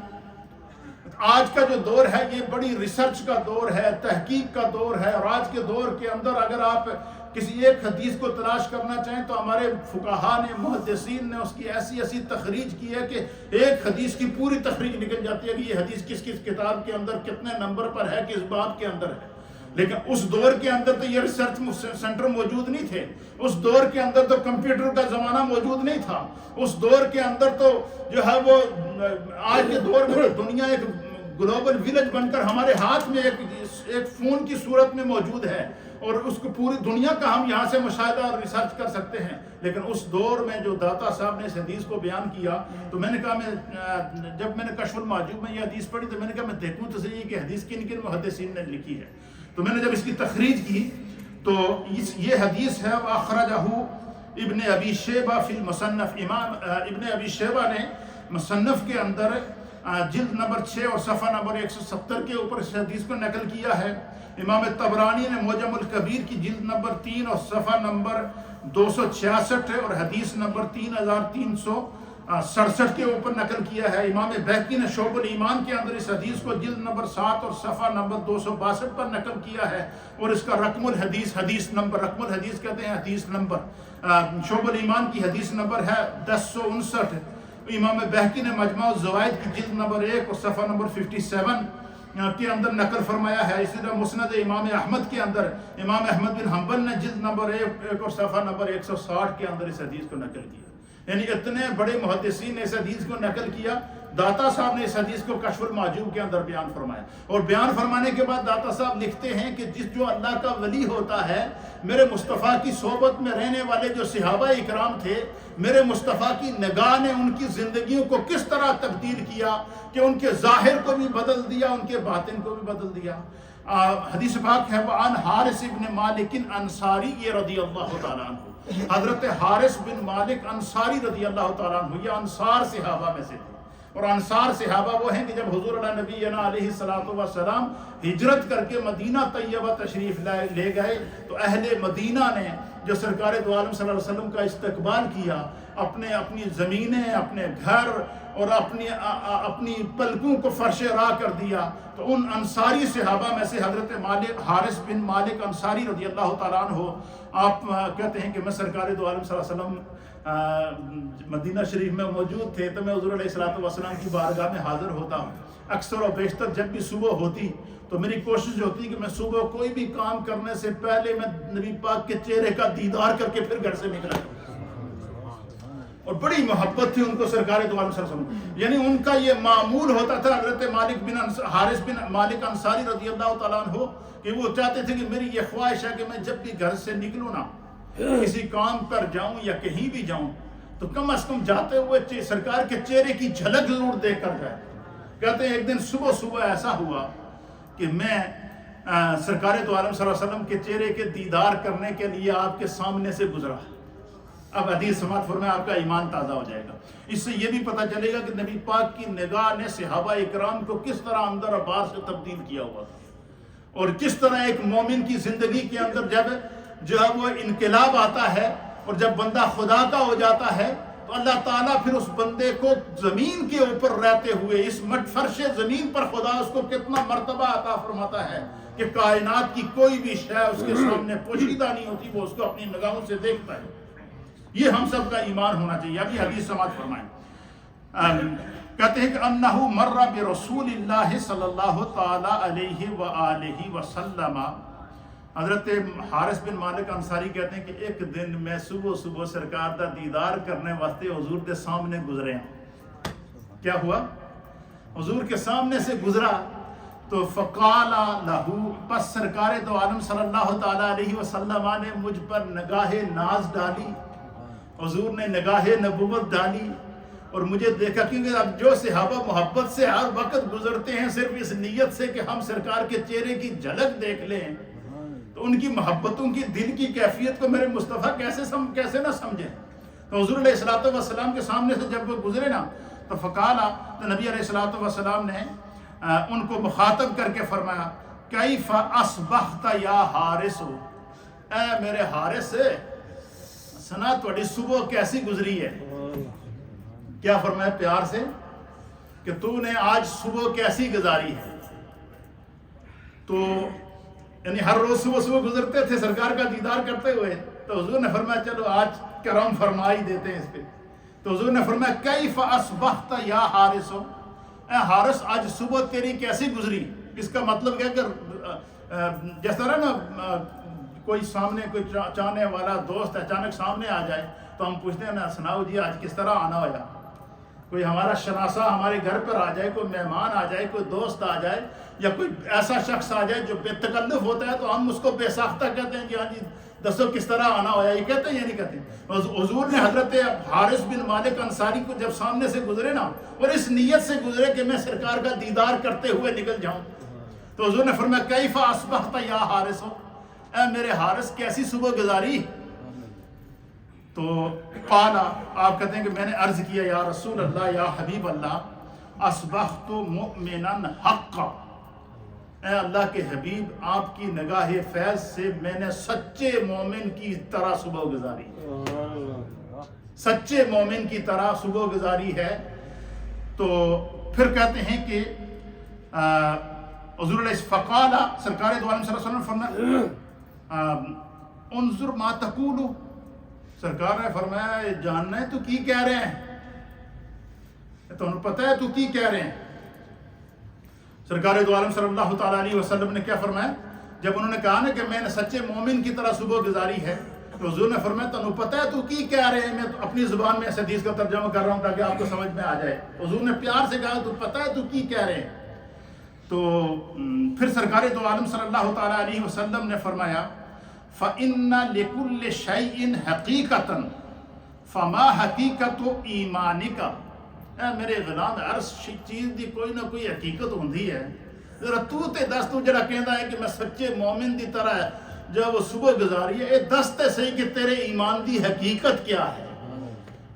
آج کا جو دور ہے یہ بڑی ریسرچ کا دور ہے، تحقیق کا دور ہے، اور آج کے دور کے اندر اگر آپ کسی ایک حدیث کو تلاش کرنا چاہیں تو ہمارے فقہاء نے، محدثین نے اس کی ایسی تخریج کی ہے کہ ایک حدیث کی پوری تخریج نکل جاتی ہے کہ یہ حدیث کس کتاب کے اندر کتنے نمبر پر ہے، کس باب کے اندر ہے۔ لیکن اس دور کے اندر تو یہ ریسرچ سینٹر موجود نہیں تھے، اس دور کے اندر تو کمپیوٹر کا زمانہ موجود نہیں تھا، اس دور کے اندر تو جو ہے وہ آج کے دور میں دنیا ایک گلوبل ویلج بن کر ہمارے ہاتھ میں ایک فون کی صورت میں موجود ہے، اور اس کو پوری دنیا کا ہم یہاں سے مشاہدہ اور ریسرچ کر سکتے ہیں۔ لیکن اس دور میں جو داتا صاحب نے اس حدیث کو بیان کیا تو میں نے کہا، جب میں نے کشف المعجوب میں یہ حدیث پڑھی تو میں نے کہا میں دیکھوں تو صحیح کہ حدیث کن محدثین نے لکھی ہے۔ تو میں نے جب اس کی تخریج کی تو یہ حدیث ہے اخرجہ ابن ابی شیبہ فی المصنف، امام ابن ابی شیبہ نے مصنف کے اندر جلد نمبر 6 اور صفحہ نمبر 170 کے اوپر اس حدیث کو نقل کیا ہے۔ امام طبرانی نے معجم الکبیر کی جلد نمبر 3 اور صفحہ نمبر 266 اور حدیث نمبر 3367 کے اوپر نقل کیا ہے۔ امام بہقی نے شعب الایمان کے اندر اس حدیث کو جلد نمبر 7 اور صفحہ نمبر 262 پر نقل کیا ہے، اور اس کا رقم الحدیث نمبر، رقم الحدیث کہتے ہیں حدیث نمبر، شعب الایمان کی حدیث نمبر ہے 1059۔ امام بہقی نے مجمع الزوائد کی جلد نمبر 1 اور صفحہ نمبر 57 کے اندر نقل فرمایا ہے۔ اسی طرح مسند امام احمد کے اندر امام احمد بن حنبل نے جلد نمبر 1 اور صفحہ نمبر 160 کے اندر اس حدیث کو نقل کیا۔ یعنی اتنے بڑے محدثین نے اس حدیث کو نقل کیا۔ داتا صاحب نے اس حدیث کو کشف المعجوب کے اندر بیان فرمایا، اور بیان فرمانے کے بعد داتا صاحب لکھتے ہیں کہ جو اللہ کا ولی ہوتا ہے، میرے مصطفیٰ کی صحبت میں رہنے والے جو صحابہ اکرام تھے، میرے مصطفیٰ کی نگاہ نے ان کی زندگیوں کو کس طرح تبدیل کیا کہ ان کے ظاہر کو بھی بدل دیا، ان کے باطن کو بھی بدل دیا۔ حدیث پاک ہے وعن حارث بن مالک انصاری رضی اللہ تعالیٰ عنہ، حضرت حارث بن مالک انصاری رضی اللہ تعالیٰ عنہ یہ انصار صحابہ میں سے تھے، اور انصار صحابہ وہ ہیں کہ جب حضور علیہ نبینا علیہ السلام ہجرت کر کے مدینہ طیبہ تشریف لے گئے تو اہل مدینہ نے جو سرکار دو عالم صلی اللہ علیہ وسلم کا استقبال کیا، اپنی زمینیں، اپنے گھر اور اپنی پلکوں کو فرش راہ کر دیا، تو ان انصاری صحابہ میں سے حضرت حارث بن مالک انصاری رضی اللہ تعالیٰ عنہ آپ کہتے ہیں کہ میں سرکار دو عالم صلی اللہ علیہ وسلم مدینہ شریف میں موجود تھے تو میں حضور علیہ السلام کی بارگاہ میں حاضر ہوتا ہوں۔ اکثر و بیشتر جب بھی صبح ہوتی تو میری کوشش ہوتی کہ میں صبح کوئی بھی کام کرنے سے پہلے میں نبی پاک کے چہرے کا دیدار کر کے پھر گھر سے نکلا، اور بڑی محبت تھی ان کو سرکار دو عالم صلی اللہ علیہ وسلم، یعنی ان کا یہ معمول ہوتا تھا حضرت حارث بن مالک انصاری رضی اللہ تعالیٰ عنہ کہ وہ چاہتے تھے کہ میری یہ خواہش ہے کہ میں جب بھی گھر سے نکلوں نا، کسی کام پر جاؤں یا کہیں بھی جاؤں تو کم از کم جاتے ہوئے سرکار کے چہرے کی جھلک ضرور دیکھ کر جائے۔ کہتے ہیں ایک دن صبح ایسا ہوا کہ میں سرکار دو عالم صلی اللہ علیہ وسلم کے چہرے کے دیدار کرنے کے لیے آپ کے سامنے سے گزرا۔ اب حدیث سماعت فرمائے آپ کا ایمان تازہ ہو جائے گا۔ اس سے یہ بھی پتہ چلے گا کہ نبی پاک کی نگاہ نے صحابہ اکرام کو کس طرح اندر و باہر سے تبدیل کیا ہوا تھا، اور کس طرح ایک مومن کی زندگی کے اندر جب وہ انقلاب آتا ہے اور جب بندہ خدا کا ہو جاتا ہے تو اللہ تعالیٰ پھر اس بندے کو زمین کے اوپر رہتے ہوئے اس فرش زمین پر خدا اس کو کتنا مرتبہ عطا فرماتا ہے کہ کائنات کی کوئی بھی شے اس کے سامنے پوشیدہ نہیں ہوتی، وہ اس کو اپنی نگاہوں سے دیکھتا ہے۔ یہ ہم سب کا ایمان ہونا چاہیے۔ ابھی حدیث سماعت فرمائیں، کہتے ہیں کہ انہو مر برسول اللہ صلی اللہ تعالی علیہ وآلہ وسلم، حضرت حارث بن مالک انصاری کہتے ہیں کہ ایک دن میں صبح سرکار دا دیدار کرنے واسطے حضور کے سامنے گزرے ہیں۔ کیا ہوا؟ حضور کے سامنے سے گزرا تو فقال لہو، پس سرکار دو عالم صلی اللہ تعالی علیہ وسلم نے مجھ پر نگاہ ناز ڈالی، حضور نے نگاہ نبوت ڈالی اور مجھے دیکھا، کیونکہ اب جو صحابہ محبت سے ہر وقت گزرتے ہیں صرف اس نیت سے کہ ہم سرکار کے چہرے کی جھلک دیکھ لیں، تو ان کی محبتوں کی دل کی کیفیت کو میرے مصطفیٰ کیسے نہ سمجھیں۔ تو حضور علیہ السلام کے سامنے سے جب وہ گزرے نا تو فقالا، تو نبی علیہ السلام نے ان کو مخاطب کر کے فرمایا، کیف اصبحت یا حارث، اے میرے حارث سنا تھوڑی صبح کیسی گزری ہے۔ کیا فرمایا پیار سے کہ تو نے آج صبح کیسی گزاری ہے۔ تو یعنی ہر روز صبح گزرتے تھے سرکار کا دیدار کرتے ہوئے، تو حضور نے فرمایا چلو آج کرم فرمائی دیتے ہیں اس پہ۔ تو حضور نے فرمایا کیف اصبحت یا حارث، اے حارث آج صبح تیری کیسی گزری۔ اس کا مطلب کیا کہ جس طرح نا کوئی سامنے کوئی چاہنے والا دوست اچانک سامنے آ جائے تو ہم پوچھتے ہیں نا سناؤ جی آج کس طرح آنا ہوا۔ کوئی ہمارا شناسہ ہمارے گھر پر آ جائے، کوئی مہمان آ جائے، کوئی دوست آ جائے یا کوئی ایسا شخص آ جائے جو بے تکلف ہوتا ہے تو ہم اس کو بے ساختہ کہتے ہیں کہ ہاں جی دسو کس طرح آنا ہوا۔ یہ کہتے ہیں یا نہیں کہتے؟ حضور نے حضرت حارث بن مالک انصاری کو جب سامنے سے گزرے نا اور اس نیت سے گزرے کہ میں سرکار کا دیدار کرتے ہوئے نکل جاؤں، تو حضور نے فرمایا کیف اصبحت یا حارث، اے میرے حارث کیسی صبح گزاری۔ تو قالا، آپ کہتے ہیں کہ میں نے عرض کیا یا رسول اللہ یا حبیب اللہ، اصبحت مؤمنا حقا، اے اللہ کے حبیب آپ کی نگاہ فیض سے میں نے سچے مومن کی طرح صبح گزاری، سچے مومن کی طرح صبح گزاری ہے۔ تو پھر کہتے ہیں کہ حضور علیہ فقال، سرکار دو عالم صلی اللہ علیہ وسلم فرمایا انظر ما تقول، سرکار نے فرمایا جاننا ہے تو کی کہہ رہے ہیں، تو انہوں پتہ ہے تو کی کہہ رہے ہیں۔ سرکار دو عالم صلی اللہ تعالیٰ علیہ وسلم نے کیا فرمایا، جب انہوں نے کہا نا کہ میں نے سچے مومن کی طرح صبح گزاری ہے تو حضور نے فرمایا تو انہوں پتہ ہے تو کی کہہ رہے ہیں۔ میں تو اپنی زبان میں اس حدیث کا ترجمہ کر رہا ہوں تاکہ آپ کو سمجھ میں آ جائے۔ حضور نے پیار سے کہا تو پتہ ہے تو کی کہہ رہے ہیں۔ تو پھر سرکار دو عالم صلی اللہ تعالیٰ علیہ وسلم نے فرمایا فَإِنَّ لِكُلِّ شَيْءٍ حَقِيقَةً فَمَا حَقِيقَةُ إِيمَانِكَ، اے میرے غلام ہر چیز دی کوئی نہ کوئی حقیقت ہوندی ہے، ذرا تو تے دس تو جڑا کہندا ہے کہ میں سچے مومن دی طرح جو وہ صبح گزاری ہے، دس تے صحیح کہ تیرے ایمان دی حقیقت کیا ہے،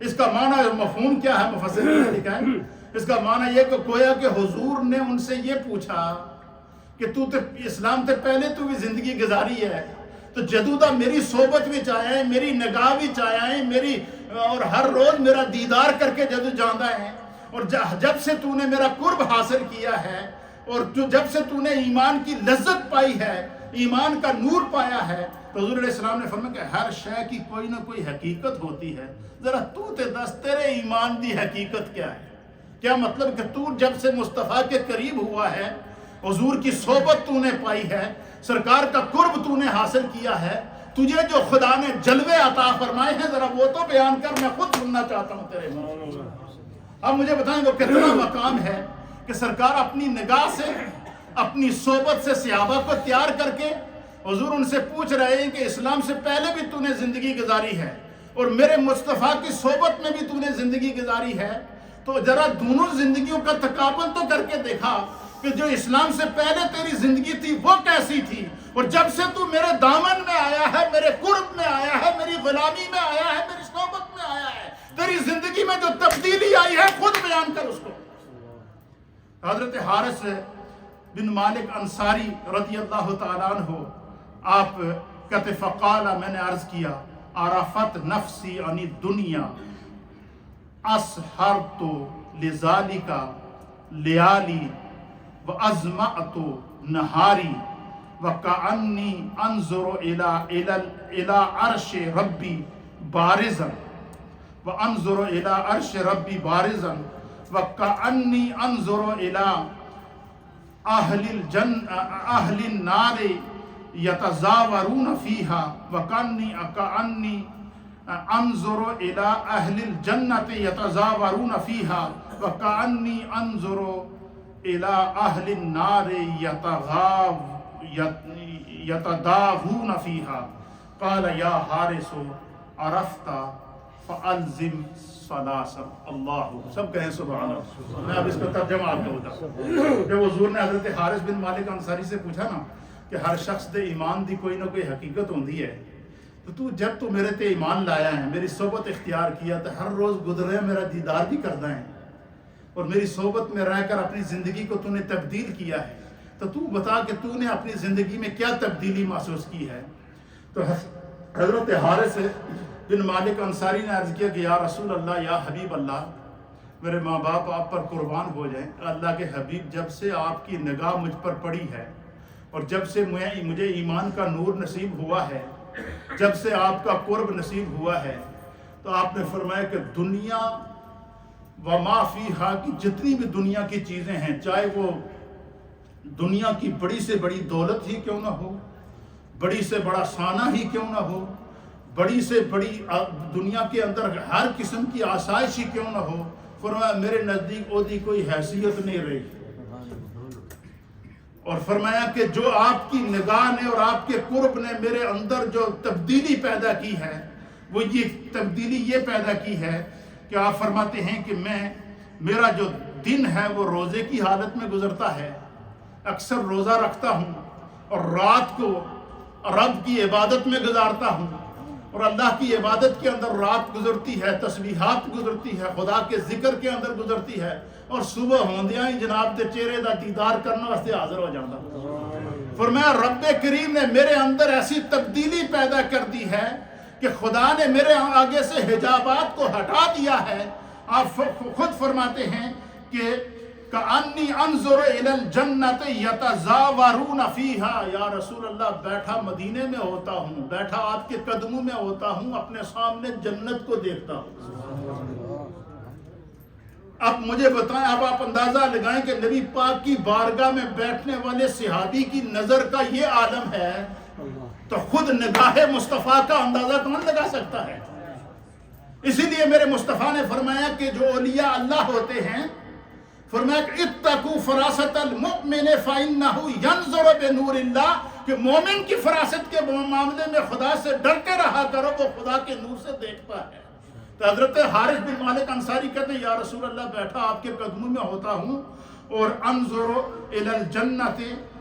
اس کا معنی مفہوم کیا ہے؟ مفسرین نے لکھا ہے اس کا معنی یہ کہ گویا کہ حضور نے ان سے یہ پوچھا کہ تو تے اسلام تے پہلے تو بھی زندگی گزاری ہے، تو جدوں دا میری صحبت وچ آیا ہے، میری نگاہ وچ آیا ہے، میری اور ہر روز میرا دیدار کر کے جدوں جاندا ہے، اور جب سے تو نے میرا قرب حاصل کیا ہے، اور جب سے تو نے ایمان کی لذت پائی ہے، ایمان کا نور پایا ہے، تو حضور علیہ السلام نے فرمایا کہ ہر شے کی کوئی نہ کوئی حقیقت ہوتی ہے، ذرا تو تے دس تیرے ایمان دی حقیقت کیا ہے؟ کیا مطلب کہ تو جب سے مصطفیٰ کے قریب ہوا ہے، حضور کی صحبت تو نے پائی ہے، سرکار کا قرب تو نے حاصل کیا ہے، تجھے جو خدا نے جلوے عطا فرمائے ہیں ذرا وہ تو بیان کر، میں خود سننا چاہتا ہوں تیرے منہ۔ اب مجھے بتائیں وہ کتنا مقام ہے کہ سرکار اپنی نگاہ سے، اپنی صحبت سے صحابہ کو تیار کر کے حضور ان سے پوچھ رہے ہیں کہ اسلام سے پہلے بھی تو نے زندگی گزاری ہے اور میرے مصطفیٰ کی صحبت میں بھی تو نے زندگی گزاری ہے، تو ذرا دونوں زندگیوں کا تقابل تو کر کے دیکھا کہ جو اسلام سے پہلے تیری زندگی تھی وہ کیسی تھی، اور جب سے تو میرے دامن میں آیا ہے، میرے قرب میں آیا ہے، میری غلامی میں آیا ہے، میری صحبت میں آیا ہے، تیری زندگی میں جو تبدیلی آئی ہے خود بیان کر اس کو۔ حضرت حارث بن مالک انصاری رضی اللہ تعالیٰ عنہ آپ کہتے فقال، میں نے عرض کیا عرفت نفسی عن الدنیا اسحرت لذالک لیالی وازمعت نہاری وکأنی انظر الى عرش ربی بارزا وانظر الى عرش ربی بارزا وکأنی انظر الى اہل النار یتزاورون فیہا وکأنی انظر الى اہل الجنت یتزاورون فیہا وکأنی انظر الى اہل النار یتداغون فیہا۔ قال یا حارث عرفت فالزم ثلاثا۔ اللہ، سب کہیں سبحان اللہ۔ میں اب اس کا ترجمہ آپ کو بتاؤں۔ جب حضور نے حضرت حارث بن مالک انصاری سے پوچھا نا کہ ہر شخص دے ایمان دی کوئی نہ کوئی حقیقت ہوندی ہے، تو جب تو میرے تے ایمان لایا ہے، میری صحبت اختیار کیا، تو ہر روز گزرے میرا دیدار بھی کرنا ہے اور میری صحبت میں رہ کر اپنی زندگی کو تو نے تبدیل کیا ہے، تو بتا کہ تو نے اپنی زندگی میں کیا تبدیلی محسوس کی ہے۔ تو حضرت حارث بن مالک انصاری نے عرض کیا کہ یا رسول اللہ، یا حبیب اللہ، میرے ماں باپ آپ پر قربان ہو جائیں، اللہ کے حبیب جب سے آپ کی نگاہ مجھ پر پڑی ہے اور جب سے مجھے ایمان کا نور نصیب ہوا ہے، جب سے آپ کا قرب نصیب ہوا ہے، تو آپ نے فرمایا کہ دنیا وما فیہا کی جتنی بھی دنیا کی چیزیں ہیں، چاہے وہ دنیا کی بڑی سے بڑی دولت ہی کیوں نہ ہو، بڑی سے بڑا سانہ ہی کیوں نہ ہو، بڑی سے بڑی دنیا کے اندر ہر قسم کی آسائش ہی کیوں نہ ہو، فرمایا میرے نزدیک وہ دی کوئی حیثیت نہیں رہی۔ اور فرمایا کہ جو آپ کی نگاہ نے اور آپ کے قرب نے میرے اندر جو تبدیلی پیدا کی ہے، وہ یہ تبدیلی یہ پیدا کی ہے کہ آپ فرماتے ہیں کہ میرا جو دن ہے وہ روزے کی حالت میں گزرتا ہے، اکثر روزہ رکھتا ہوں اور رات کو رب کی عبادت میں گزارتا ہوں، اور اللہ کی عبادت کے اندر رات گزرتی ہے، تسبیحات گزرتی ہے، خدا کے ذکر کے اندر گزرتی ہے، اور صبح ہوندیاں ہی جناب دے چہرے دا دیدار کرنے واسطے حاضر ہو جاتا۔ فرمایا رب کریم نے میرے اندر ایسی تبدیلی پیدا کر دی ہے کہ خدا نے میرے آگے سے حجابات کو ہٹا دیا ہے۔ آپ خود فرماتے ہیں کہ کأنی انظر الی الجنت یتزاورون فیہا، یا رسول اللہ بیٹھا مدینے میں ہوتا ہوں، بیٹھا آپ کے قدموں میں ہوتا ہوں، اپنے سامنے جنت کو دیکھتا ہوں۔ اب مجھے بتائیں، اب آپ اندازہ لگائیں کہ نبی پاک کی بارگاہ میں بیٹھنے والے صحابی کی نظر کا یہ عالم ہے، تو خود نگاہ مصطفیٰ کا اندازہ کون لگا سکتا ہے؟ اسی لیے میرے مصطفیٰ نے فرمایا کہ جو اولیاء اللہ ہوتے ہیں، فرمایا کہ اتقوا فراست المؤمن فإنه ينظر بنور اللہ، کہ مومن کی فراست کے معاملے میں خدا سے ڈر کے رہا کرو، وہ خدا کے نور سے دیکھتا ہے۔ تو حضرت حارث بن مالک انصاری کہتے ہیں یا رسول اللہ بیٹھا آپ کے قدموں میں ہوتا ہوں اور انظر الی الجنت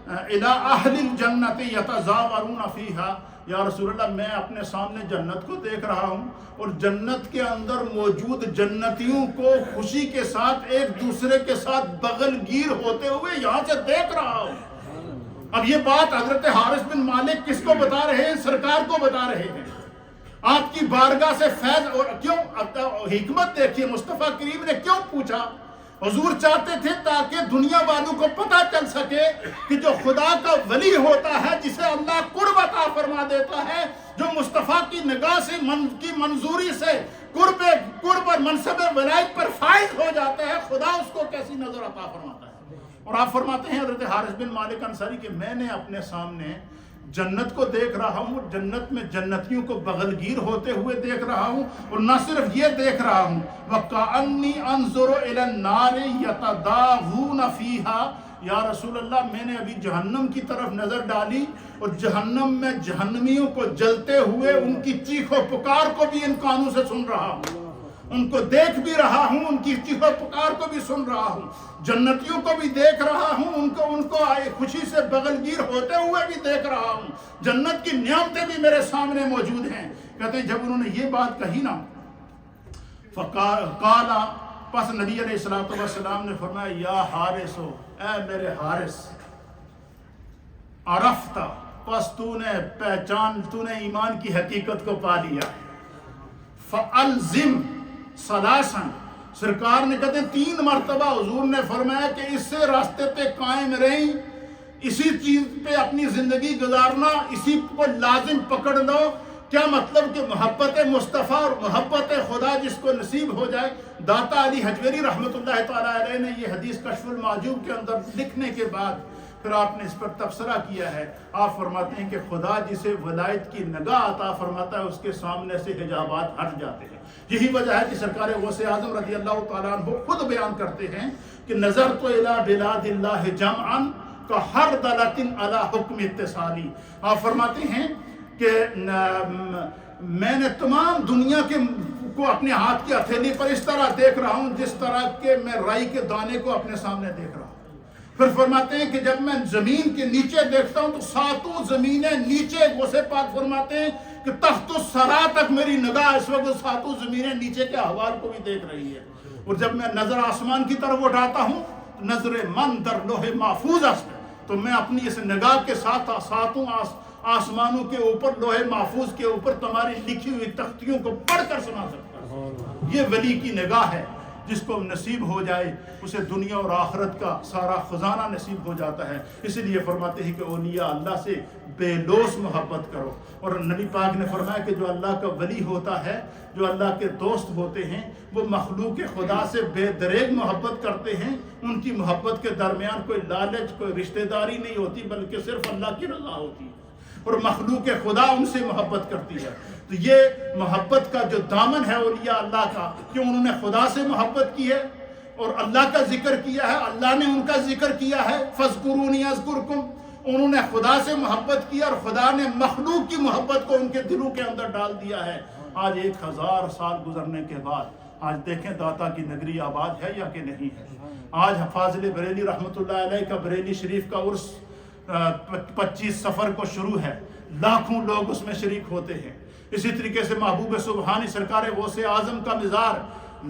الی اہل الجنت یتزاورون فیہا، یا رسول اللہ میں اپنے سامنے جنت کو دیکھ رہا ہوں اور جنت کے اندر موجود جنتیوں کو خوشی کے ساتھ ایک دوسرے کے ساتھ بغل گیر ہوتے ہوئے یہاں سے دیکھ رہا ہوں۔ اب یہ بات حضرت حارث بن مالک کس کو بتا رہے ہیں؟ سرکار کو بتا رہے ہیں۔ آپ کی بارگاہ سے فیض، اور کیوں حکمت دیکھیے، مصطفیٰ کریم نے کیوں پوچھا؟ حضور چاہتے تھے تاکہ دنیا والوں کو پتہ چل سکے کہ جو خدا کا ولی ہوتا ہے، جسے اللہ قرب عطا فرما دیتا ہے، جو مصطفیٰ کی نگاہ سے کی منظوری سے قرب اور منصب ولایت پر فائز ہو جاتا ہے، خدا اس کو کیسی نظر عطا فرماتا ہے۔ اور آپ فرماتے ہیں حضرت حارث بن مالک انصاری کہ میں نے اپنے سامنے جنت کو دیکھ رہا ہوں، جنت میں جنتیوں کو بغل گیر ہوتے ہوئے دیکھ رہا ہوں، اور نہ صرف یہ دیکھ رہا ہوں، وَكَأَنِّي أَنظُرُ إِلَى النَّارِ يَتَدَاغُونَ فِيهَا، یا رسول اللہ میں نے ابھی جہنم کی طرف نظر ڈالی اور جہنم میں جہنمیوں کو جلتے ہوئے ان کی چیخ و پکار کو بھی ان کانوں سے سن رہا ہوں، ان کو دیکھ بھی رہا ہوں، ان کی چیخ و پکار کو بھی سن رہا ہوں، جنتیوں کو بھی دیکھ رہا ہوں، ان کو خوشی سے بغل گیر ہوتے ہوئے بھی دیکھ رہا ہوں، جنت کی نعمتیں بھی میرے سامنے موجود ہیں۔ کہتے ہیں جب انہوں نے یہ بات کہی نا، فقال، پس نبی علیہ السلام نے فرمایا یا حارث، اے میرے حارث، عرفت، پس تو نے پہچان، تو نے ایمان کی حقیقت کو پا لیا، فَأَلْزِمْ ثَلَاثًا، سرکار نے کہتے ہیں 3 مرتبہ حضور نے فرمایا کہ اس سے راستے پہ قائم رہیں، اسی چیز پہ اپنی زندگی گزارنا، اسی کو لازم پکڑ لو۔ کیا مطلب کہ محبت مصطفیٰ اور محبت خدا جس کو نصیب ہو جائے۔ داتا علی حجویری رحمۃ اللہ تعالیٰ علیہ نے یہ حدیث کشف المعجوب کے اندر لکھنے کے بعد پھر آپ نے اس پر تبصرہ کیا ہے۔ آپ فرماتے ہیں کہ خدا جسے ولایت کی نگاہ عطا فرماتا ہے، اس کے سامنے سے حجابات ہٹ جاتے ہیں۔ یہی وجہ ہے کہ سرکار غوث اعظم رضی اللہ تعالیٰ عنہ خود بیان کرتے ہیں کہ نظرت الی بلاد اللہ جمعا کحردلۃ علی حکم اتصالی۔ آپ فرماتے ہیں کہ میں نے تمام دنیا کو اپنے ہاتھ کی ہتھیلی پر اس طرح دیکھ رہا ہوں جس طرح کہ میں رائی کے دانے کو اپنے سامنے دیکھ رہا ہوں۔ پھر فرماتے ہیں کہ جب میں زمین کے نیچے دیکھتا ہوں تو 7 زمینیں نیچے، غوث پاک فرماتے ہیں کہ تحت الثری تک میری نگاہ اس وقت 7 زمینیں نیچے کے احوال کو بھی دیکھ رہی ہے۔ اور جب میں نظر آسمان کی طرف اٹھاتا ہوں، نظر من در لوح محفوظ است، تو میں اپنی اس نگاہ کے ساتھ 7 آسمانوں کے اوپر، لوح محفوظ کے اوپر تمہاری لکھی ہوئی تختیوں کو پڑھ کر سنا سکتا ہوں۔ یہ ولی کی نگاہ ہے، جس کو نصیب ہو جائے اسے دنیا اور آخرت کا سارا خزانہ نصیب ہو جاتا ہے۔ اسی لیے فرماتے ہیں کہ اولیاء اللہ سے بے لوث محبت کرو۔ اور نبی پاک نے فرمایا کہ جو اللہ کا ولی ہوتا ہے، جو اللہ کے دوست ہوتے ہیں، وہ مخلوق خدا سے بے دریغ محبت کرتے ہیں۔ ان کی محبت کے درمیان کوئی لالچ، کوئی رشتہ داری نہیں ہوتی، بلکہ صرف اللہ کی رضا ہوتی ہے، اور مخلوق خدا ان سے محبت کرتی ہے۔ تو یہ محبت کا جو دامن ہے اولیاء اللہ کا، کہ انہوں نے خدا سے محبت کی ہے اور اللہ کا ذکر کیا ہے، اللہ نے ان کا ذکر کیا ہے، فاذکرونی اذکرکم، انہوں نے خدا سے محبت کی اور خدا نے مخلوق کی محبت کو ان کے دلوں کے اندر ڈال دیا ہے۔ آج 1000 سال گزرنے کے بعد آج دیکھیں داتا کی نگری آباد ہے یا کہ نہیں ہے۔ آج فاضل بریلی رحمۃ اللہ علیہ کا بریلی شریف کا عرس 25 صفر کو شروع ہے، لاکھوں لوگ اس میں شریک ہوتے ہیں۔ اسی طریقے سے محبوب سبحانی سرکار غوث اعظم کا مزار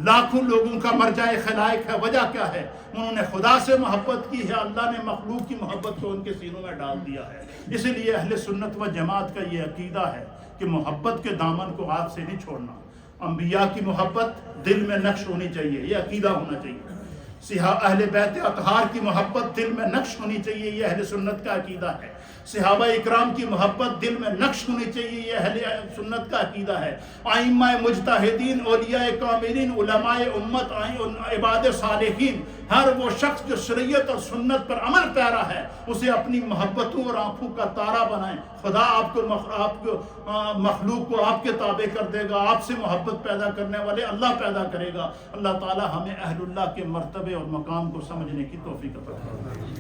لاکھوں لوگوں کا مرجع خلائق ہے۔ وجہ کیا ہے؟ انہوں نے خدا سے محبت کی ہے، اللہ نے مخلوق کی محبت کو ان کے سینوں میں ڈال دیا ہے۔ اسی لیے اہل سنت و جماعت کا یہ عقیدہ ہے کہ محبت کے دامن کو ہاتھ سے نہیں چھوڑنا۔ انبیاء کی محبت دل میں نقش ہونی چاہیے، یہ عقیدہ ہونا چاہیے۔ اہل بیت اطہار کی محبت دل میں نقش ہونی چاہیے، یہ اہل سنت کا عقیدہ ہے۔ صحابہ اکرام کی محبت دل میں نقش ہونی چاہیے، یہ اہل سنت کا عقیدہ ہے۔ ائمہ مجتہدین، اولیاء کاملین، علماء امت، عباد صالحین، ہر وہ شخص جو شریعت اور سنت پر عمل پیرا ہے، اسے اپنی محبتوں اور آنکھوں کا تارا بنائیں۔ خدا آپ کو مخلوق کو آپ کے تابع کر دے گا، آپ سے محبت پیدا کرنے والے اللہ پیدا کرے گا۔ اللہ تعالی ہمیں اہل اللہ کے مرتبے اور مقام کو سمجھنے کی توفیق عطا فرمائے۔